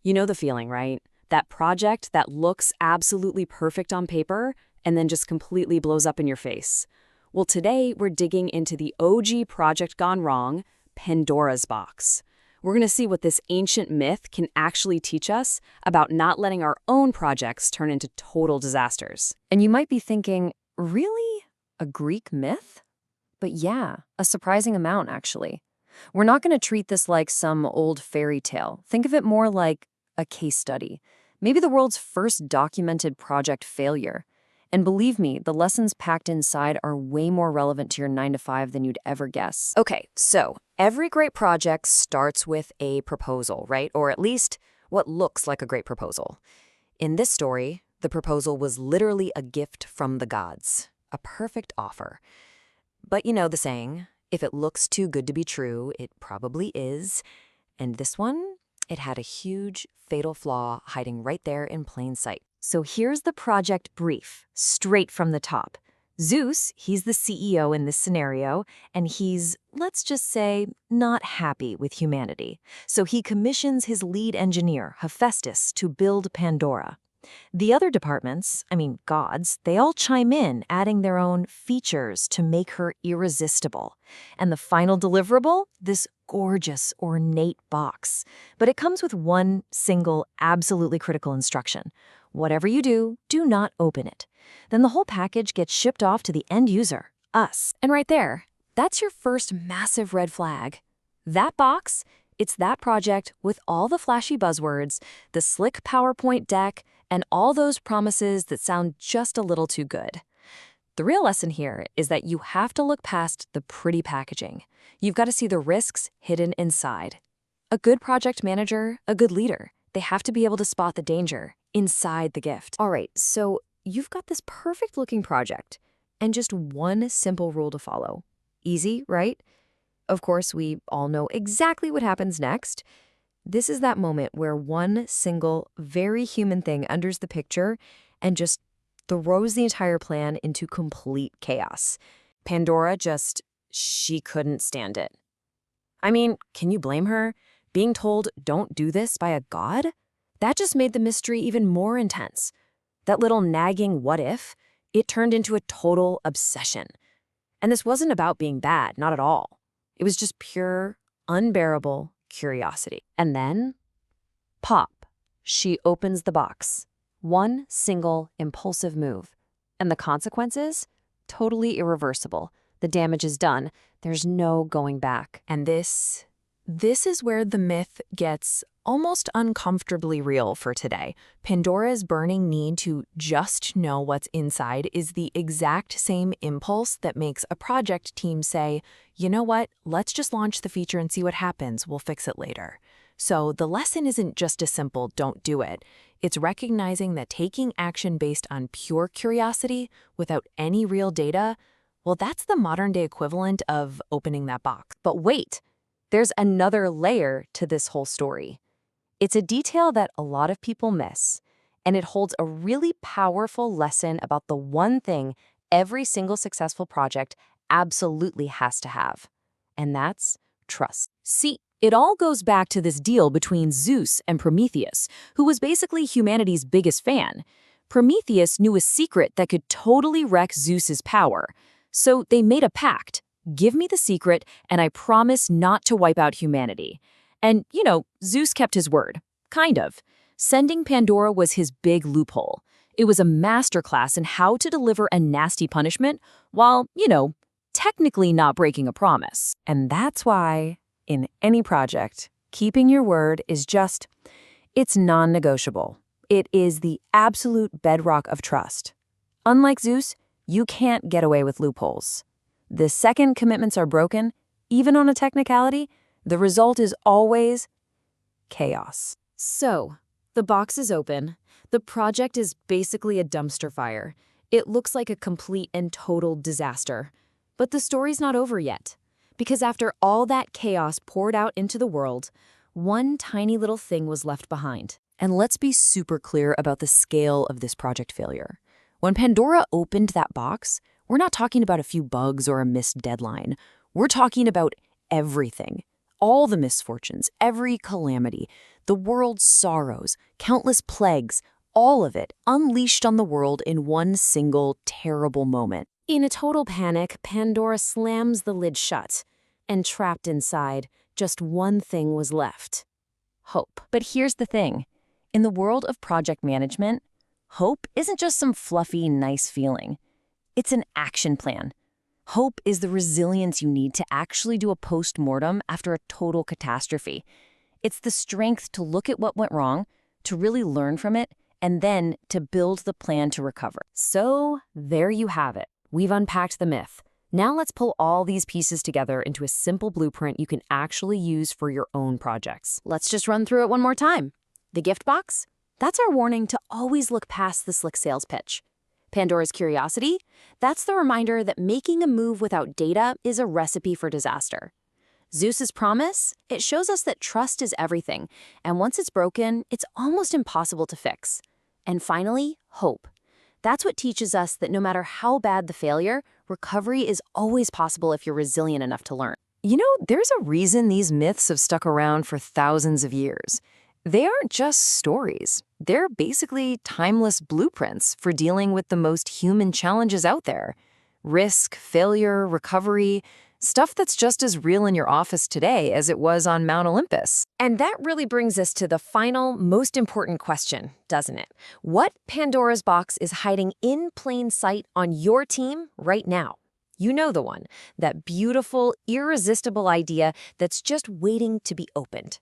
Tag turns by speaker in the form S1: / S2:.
S1: You know the feeling, right? That project that looks absolutely perfect on paper and then just completely blows up in your face. Well, today we're digging into the OG project gone wrong, Pandora's box. We're going to see what this ancient myth can actually teach us about not letting our own projects turn into total disasters.
S2: And you might be thinking, really? A Greek myth? But yeah, a surprising amount, actually. We're not going to treat this like some old fairy tale. Think of it more like a case study. Maybe the world's first documented project failure. And believe me, the lessons packed inside are way more relevant to your 9 to 5 than you'd ever guess.
S1: Okay, so every great project starts with a proposal, right? Or at least what looks like a great proposal. In this story, the proposal was literally a gift from the gods, a perfect offer. But you know the saying, if it looks too good to be true, it probably is. And this one, it had a huge, fatal flaw hiding right there in plain sight. So here's the project brief, straight from the top. Zeus, he's the CEO in this scenario, and he's, let's just say, not happy with humanity. So he commissions his lead engineer, Hephaestus, to build Pandora. The other departments, gods, they all chime in, adding their own features to make her irresistible. And the final deliverable? This gorgeous, ornate box. But it comes with one single, absolutely critical instruction. Whatever you do, do not open it. Then the whole package gets shipped off to the end user, us. And right there, that's your first massive red flag. That box, it's that project with all the flashy buzzwords, the slick PowerPoint deck, and all those promises that sound just a little too good. The real lesson here is that you have to look past the pretty packaging. You've got to see the risks hidden inside. A good project manager, a good leader, they have to be able to spot the danger inside the gift. All right, so you've got this perfect-looking project and just one simple rule to follow. Easy, right? Of course, we all know exactly what happens next. This is that moment where one single, very human thing enters the picture and just throws the entire plan into complete chaos. Pandora she couldn't stand it. Can you blame her? Being told, don't do this by a god? That just made the mystery even more intense. That little nagging what if, it turned into a total obsession. And this wasn't about being bad, not at all. It was just pure, unbearable curiosity. And then, pop, she opens the box. One single impulsive move. And the consequences? Totally irreversible. The damage is done. There's no going back.
S3: And this is where the myth gets almost uncomfortably real for today. Pandora's burning need to just know what's inside is the exact same impulse that makes a project team say, you know what, let's just launch the feature and see what happens, we'll fix it later. So the lesson isn't just a simple don't do it. It's recognizing that taking action based on pure curiosity without any real data, well, that's the modern-day equivalent of opening that box.
S1: But wait, there's another layer to this whole story. It's a detail that a lot of people miss, and it holds a really powerful lesson about the one thing every single successful project absolutely has to have, and that's trust. See, it all goes back to this deal between Zeus and Prometheus, who was basically humanity's biggest fan. Prometheus knew a secret that could totally wreck Zeus's power, so they made a pact. Give me the secret, and I promise not to wipe out humanity. And, Zeus kept his word. Kind of. Sending Pandora was his big loophole. It was a masterclass in how to deliver a nasty punishment while, technically not breaking a promise. And that's why, in any project, keeping your word is it's non-negotiable. It is the absolute bedrock of trust. Unlike Zeus, you can't get away with loopholes. The second commitments are broken, even on a technicality, the result is always chaos. So, the box is open. The project is basically a dumpster fire. It looks like a complete and total disaster. But the story's not over yet. Because after all that chaos poured out into the world, one tiny little thing was left behind. And let's be super clear about the scale of this project failure. When Pandora opened that box, we're not talking about a few bugs or a missed deadline. We're talking about everything. All the misfortunes, every calamity, The world's sorrows, countless plagues, all of it unleashed on the world in one single terrible moment.
S4: In a total panic, Pandora slams the lid shut, and trapped inside, just one thing was left: hope.
S2: But here's the thing. In the world of project management, hope isn't just some fluffy, nice feeling. It's an action plan. Hope is the resilience you need to actually do a post-mortem after a total catastrophe. It's the strength to look at what went wrong, to really learn from it, and then to build the plan to recover.
S4: So, there you have it. We've unpacked the myth. Now let's pull all these pieces together into a simple blueprint you can actually use for your own projects. Let's just run through it one more time. The gift box? That's our warning to always look past the slick sales pitch. Pandora's curiosity? That's the reminder that making a move without data is a recipe for disaster. Zeus's promise? It shows us that trust is everything, and once it's broken, it's almost impossible to fix. And finally, hope. That's what teaches us that no matter how bad the failure, recovery is always possible if you're resilient enough to learn.
S1: You know, there's a reason these myths have stuck around for thousands of years. They aren't just stories. They're basically timeless blueprints for dealing with the most human challenges out there. Risk, failure, recovery, stuff that's just as real in your office today as it was on Mount Olympus.
S4: And that really brings us to the final, most important question, doesn't it? What Pandora's box is hiding in plain sight on your team right now? You know the one, that beautiful, irresistible idea that's just waiting to be opened.